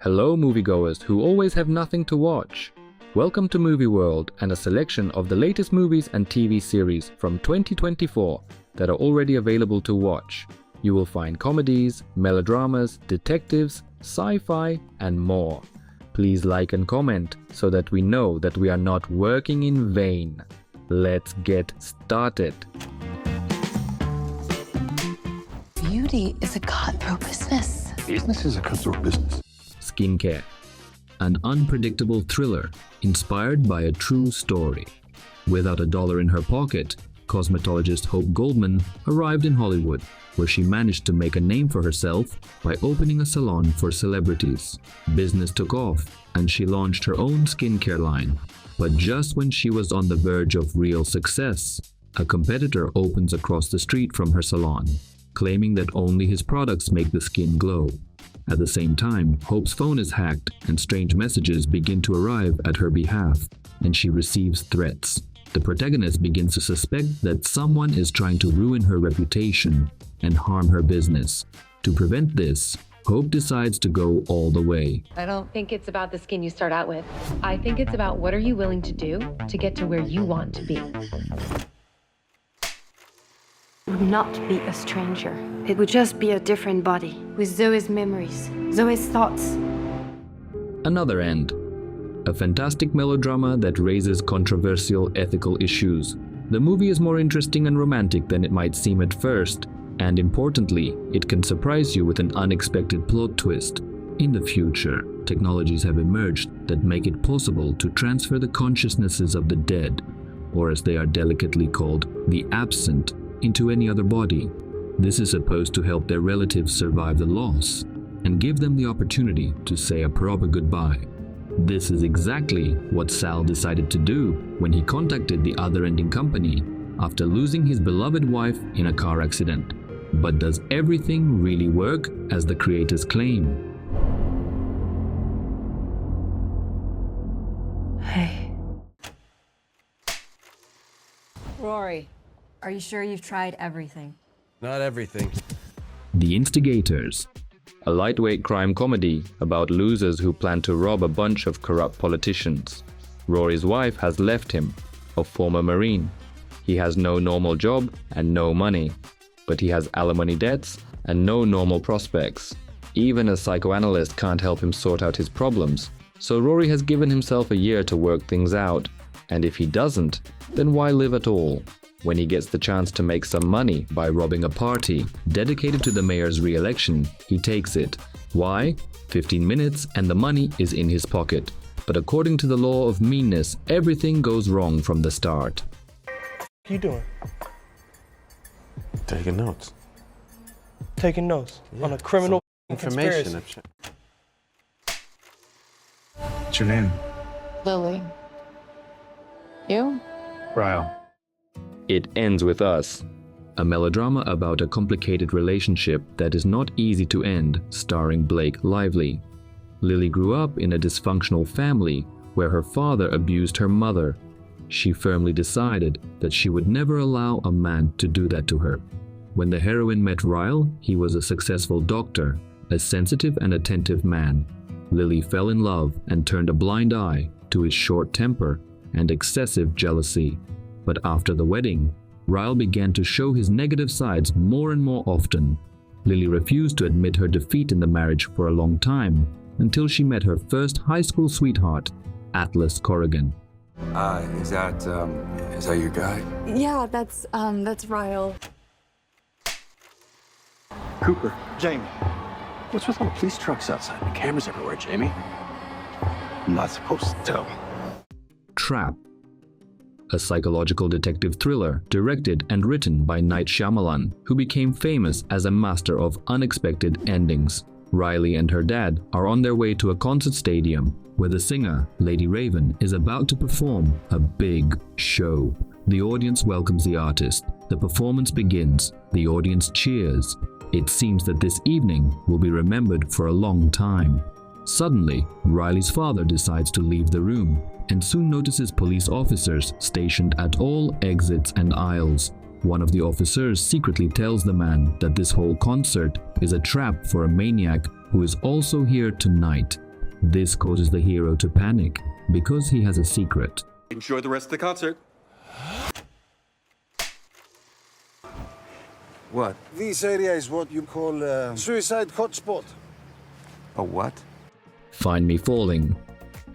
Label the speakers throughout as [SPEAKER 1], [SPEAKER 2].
[SPEAKER 1] Hello moviegoers who always have nothing to watch. Welcome to Movie World and a selection of the latest movies and TV series from 2024 that are already available to watch. You will find comedies, melodramas, detectives, sci-fi and more. Please like and comment so that we know that we are not working in vain. Let's get started.
[SPEAKER 2] Beauty is a cutthroat business.
[SPEAKER 3] Business is a cutthroat business.
[SPEAKER 1] Skincare. An unpredictable thriller inspired by a true story. Without a dollar in her pocket, cosmetologist Hope Goldman arrived in Hollywood, where she managed to make a name for herself by opening a salon for celebrities. Business took off, and she launched her own skincare line. But just when she was on the verge of real success, a competitor opens across the street from her salon, claiming that only his products make the skin glow. At the same time, Hope's phone is hacked and strange messages begin to arrive at her behalf, and she receives threats. The protagonist begins to suspect that someone is trying to ruin her reputation and harm her business. To prevent this, Hope decides to go all the way.
[SPEAKER 4] I don't think it's about the skin you start out with. I think it's about what are you willing to do to get to where you want to be.
[SPEAKER 5] Would not be a stranger. It would just be a different body, with Zoe's memories, Zoe's thoughts.
[SPEAKER 1] Another End. A fantastic melodrama that raises controversial ethical issues. The movie is more interesting and romantic than it might seem at first, and importantly, it can surprise you with an unexpected plot twist. In the future, technologies have emerged that make it possible to transfer the consciousnesses of the dead, or as they are delicately called, the absent, into any other body. This is supposed to help their relatives survive the loss and give them the opportunity to say a proper goodbye. This is exactly what Sal decided to do when he contacted the Other Ending company after losing his beloved wife in a car accident. But does everything really work as the creators claim?
[SPEAKER 5] Hey.
[SPEAKER 6] Rory, are you sure you've tried everything?
[SPEAKER 7] Not everything.
[SPEAKER 1] The Instigators. A lightweight crime comedy about losers who plan to rob a bunch of corrupt politicians. Rory's wife has left him, a former Marine. He has no normal job and no money, but he has alimony debts and no normal prospects. Even a psychoanalyst can't help him sort out his problems, so Rory has given himself a year to work things out, and if he doesn't, then why live at all? When he gets the chance to make some money by robbing a party dedicated to the mayor's re-election, he takes it. Why? 15 minutes and the money is in his pocket. But according to the law of meanness, everything goes wrong from the start.
[SPEAKER 8] What you doing?
[SPEAKER 3] Taking notes.
[SPEAKER 8] Taking notes on a criminal
[SPEAKER 3] Information.
[SPEAKER 8] conspiracy.
[SPEAKER 3] What's your name?
[SPEAKER 2] Lily. You?
[SPEAKER 3] Ryle.
[SPEAKER 1] It Ends With Us. A melodrama about a complicated relationship that is not easy to end, starring Blake Lively. Lily grew up in a dysfunctional family where her father abused her mother. She firmly decided that she would never allow a man to do that to her. When the heroine met Ryle, he was a successful doctor, a sensitive and attentive man. Lily fell in love and turned a blind eye to his short temper and excessive jealousy. But after the wedding, Ryle began to show his negative sides more and more often. Lily refused to admit her defeat in the marriage for a long time, until she met her first high school sweetheart, Atlas Corrigan.
[SPEAKER 7] Is that your guy?
[SPEAKER 6] Yeah, that's Ryle.
[SPEAKER 3] Cooper. Jamie. What's with all the police trucks outside? The cameras everywhere, Jamie. I'm not supposed to tell.
[SPEAKER 1] Trap. A psychological detective thriller directed and written by Night Shyamalan, who became famous as a master of unexpected endings. Riley and her dad are on their way to a concert stadium where the singer, Lady Raven, is about to perform a big show. The audience welcomes the artist. The performance begins. The audience cheers. It seems that this evening will be remembered for a long time. Suddenly, Riley's father decides to leave the room and soon notices police officers stationed at all exits and aisles. One of the officers secretly tells the man that this whole concert is a trap for a maniac who is also here tonight. This causes the hero to panic because he has a secret.
[SPEAKER 3] Enjoy the rest of the concert.
[SPEAKER 7] What?
[SPEAKER 9] This area is what you call a suicide hotspot.
[SPEAKER 7] A what?
[SPEAKER 1] Find Me Falling,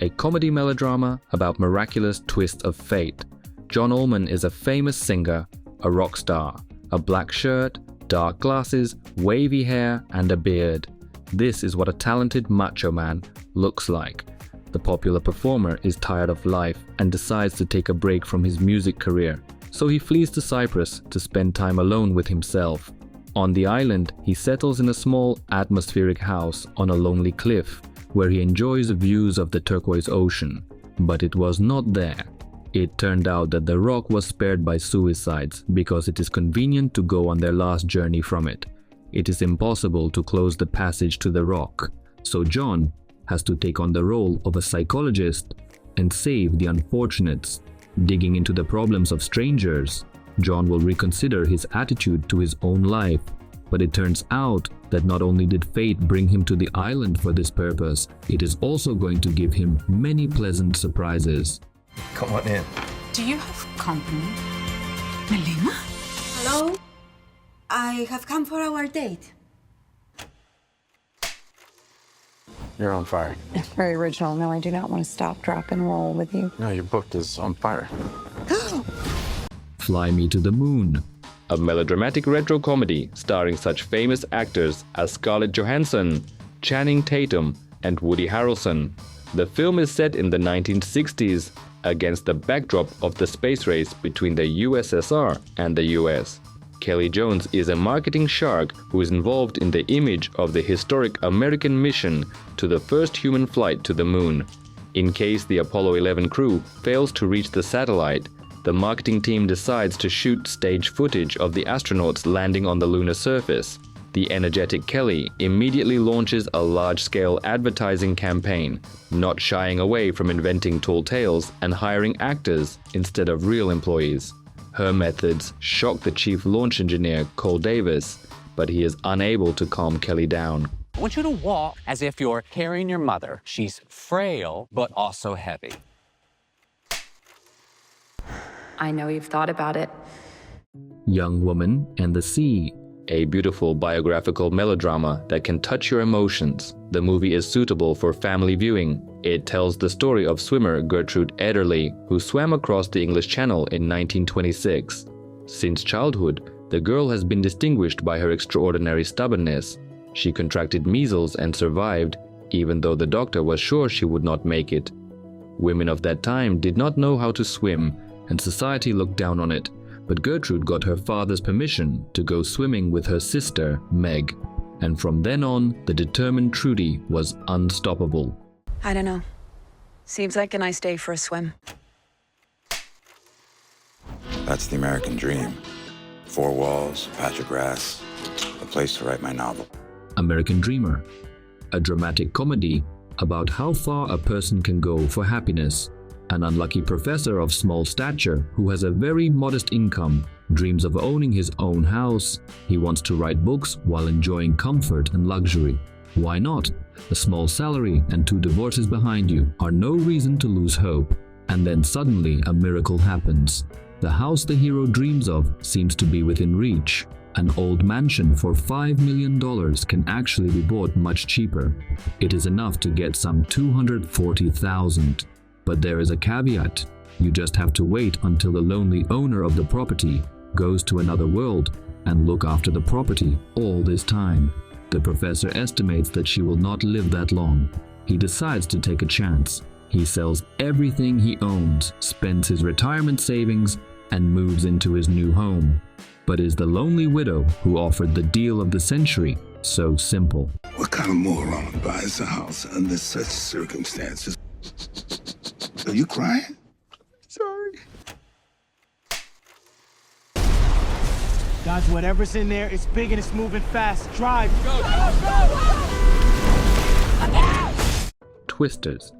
[SPEAKER 1] a comedy melodrama about miraculous twists of fate. John Allman is a famous singer, a rock star, a black shirt, dark glasses, wavy hair, and a beard. This is what a talented macho man looks like. The popular performer is tired of life and decides to take a break from his music career, so he flees to Cyprus to spend time alone with himself. On the island, he settles in a small, atmospheric house on a lonely cliff, where he enjoys views of the turquoise ocean. But it was not there. It turned out that the rock was spared by suicides because it is convenient to go on their last journey from it. It is impossible to close the passage to the rock, so John has to take on the role of a psychologist and save the unfortunates. Digging into the problems of strangers, John will reconsider his attitude to his own life, but it turns out that not only did fate bring him to the island for this purpose, it is also going to give him many pleasant surprises.
[SPEAKER 7] Come on in.
[SPEAKER 2] Do you have company? Melina?
[SPEAKER 10] Hello? I have come for our date.
[SPEAKER 3] You're on fire.
[SPEAKER 2] Very original. No, I do not want to stop, drop, and roll with you.
[SPEAKER 3] No, your book is on fire.
[SPEAKER 1] Fly Me to the Moon, a melodramatic retro comedy starring such famous actors as Scarlett Johansson, Channing Tatum, and Woody Harrelson. The film is set in the 1960s against the backdrop of the space race between the USSR and the US. Kelly Jones is a marketing shark who is involved in the image of the historic American mission to the first human flight to the moon. In case the Apollo 11 crew fails to reach the satellite, the marketing team decides to shoot stage footage of the astronauts landing on the lunar surface. The energetic Kelly immediately launches a large-scale advertising campaign, not shying away from inventing tall tales and hiring actors instead of real employees. Her methods shock the chief launch engineer, Cole Davis, but he is unable to calm Kelly down.
[SPEAKER 11] I want you to walk as if you're carrying your mother. She's frail, but also heavy.
[SPEAKER 5] I know you've thought about it.
[SPEAKER 1] Young Woman and the Sea, a beautiful biographical melodrama that can touch your emotions. The movie is suitable for family viewing. It tells the story of swimmer Gertrude Ederle, who swam across the English Channel in 1926. Since childhood, the girl has been distinguished by her extraordinary stubbornness. She contracted measles and survived, even though the doctor was sure she would not make it. Women of that time did not know how to swim, and society looked down on it. But Gertrude got her father's permission to go swimming with her sister, Meg. And from then on, the determined Trudy was unstoppable.
[SPEAKER 2] I don't know. Seems like a nice day for a swim.
[SPEAKER 9] That's the American dream. 4 walls, a patch of grass, a place to write my novel.
[SPEAKER 1] American Dreamer, a dramatic comedy about how far a person can go for happiness. An unlucky professor of small stature who has a very modest income dreams of owning his own house. He wants to write books while enjoying comfort and luxury. Why not? A small salary and 2 divorces behind you are no reason to lose hope. And then suddenly a miracle happens. The house the hero dreams of seems to be within reach. An old mansion for $5 million can actually be bought much cheaper. It is enough to get some $240,000. But there is a caveat. You just have to wait until the lonely owner of the property goes to another world and look after the property all this time. The professor estimates that she will not live that long. He decides to take a chance. He sells everything he owns, spends his retirement savings, and moves into his new home. But is the lonely widow who offered the deal of the century so simple?
[SPEAKER 9] What kind of moron buys a house under such circumstances? Are you crying? Sorry.
[SPEAKER 8] Dodge whatever's in there. It's big and it's moving fast. Drive. Go.
[SPEAKER 1] Twisters.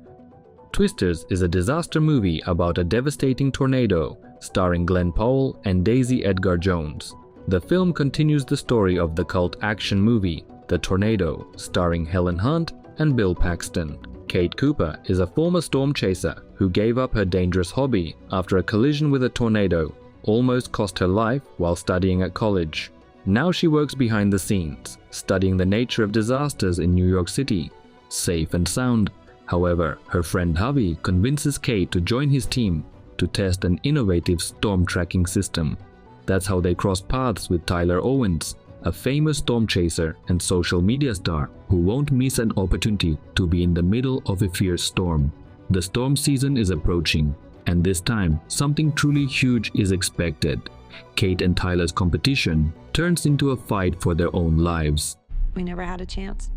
[SPEAKER 1] Twisters is a disaster movie about a devastating tornado, starring Glenn Powell and Daisy Edgar Jones. The film continues the story of the cult action movie, The Tornado, starring Helen Hunt and Bill Paxton. Kate Cooper is a former storm chaser who gave up her dangerous hobby after a collision with a tornado almost cost her life while studying at college. Now she works behind the scenes, studying the nature of disasters in New York City, safe and sound. However, her friend Javi convinces Kate to join his team to test an innovative storm tracking system. That's how they cross paths with Tyler Owens, a famous storm chaser and social media star who won't miss an opportunity to be in the middle of a fierce storm. The storm season is approaching, and this time something truly huge is expected. Kate and Tyler's competition turns into a fight for their own lives.
[SPEAKER 6] We never had a chance.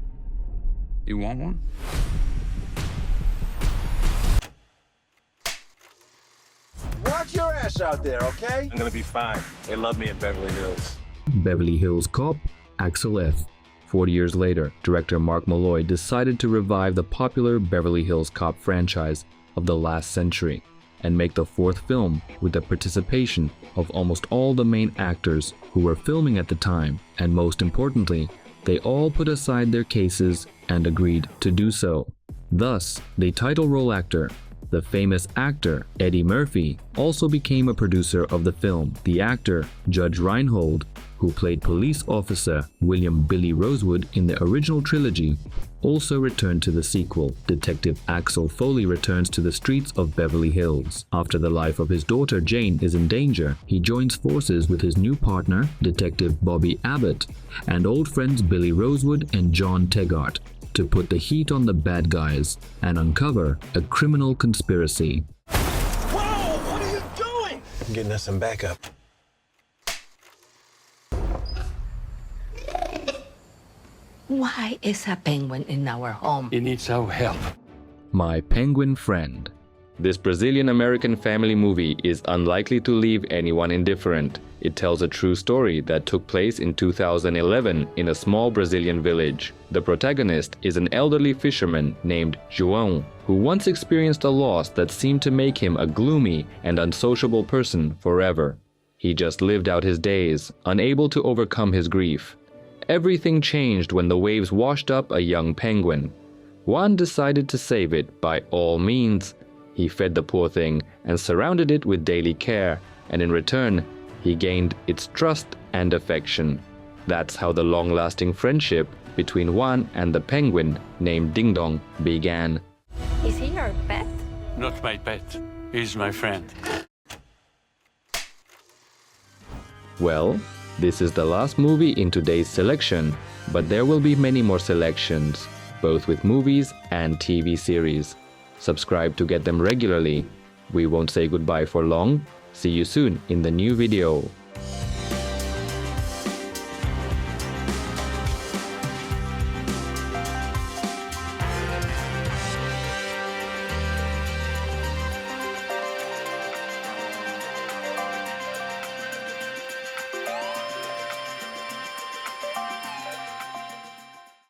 [SPEAKER 7] You want one?
[SPEAKER 3] Watch your ass out there, okay? I'm gonna be fine. They love me in Beverly Hills.
[SPEAKER 1] Beverly Hills Cop, Axel F. 40 years later, director Mark Malloy decided to revive the popular Beverly Hills Cop franchise of the last century and make the fourth film with the participation of almost all the main actors who were filming at the time, and most importantly, they all put aside their cases and agreed to do so. Thus, the title role actor, the famous actor Eddie Murphy, also became a producer of the film. The actor Judge Reinhold, who played police officer William Billy Rosewood in the original trilogy, also returned to the sequel. Detective Axel Foley returns to the streets of Beverly Hills. After the life of his daughter Jane is in danger, he joins forces with his new partner, Detective Bobby Abbott, and old friends Billy Rosewood and John Tegart, to put the heat on the bad guys and uncover a criminal conspiracy.
[SPEAKER 3] Whoa! What are you doing?
[SPEAKER 8] I'm getting us some backup.
[SPEAKER 2] Why is a penguin in our home?
[SPEAKER 8] He needs our help.
[SPEAKER 1] My Penguin Friend. This Brazilian-American family movie is unlikely to leave anyone indifferent. It tells a true story that took place in 2011 in a small Brazilian village. The protagonist is an elderly fisherman named João, who once experienced a loss that seemed to make him a gloomy and unsociable person forever. He just lived out his days, unable to overcome his grief. Everything changed when the waves washed up a young penguin. Juan decided to save it by all means. He fed the poor thing and surrounded it with daily care, and in return, he gained its trust and affection. That's how the long-lasting friendship between Juan and the penguin named Ding Dong began.
[SPEAKER 6] Is he your pet?
[SPEAKER 8] Not my pet. He's my friend.
[SPEAKER 1] Well, this is the last movie in today's selection, but there will be many more selections, both with movies and TV series. Subscribe to get them regularly. We won't say goodbye for long. See you soon in the new video.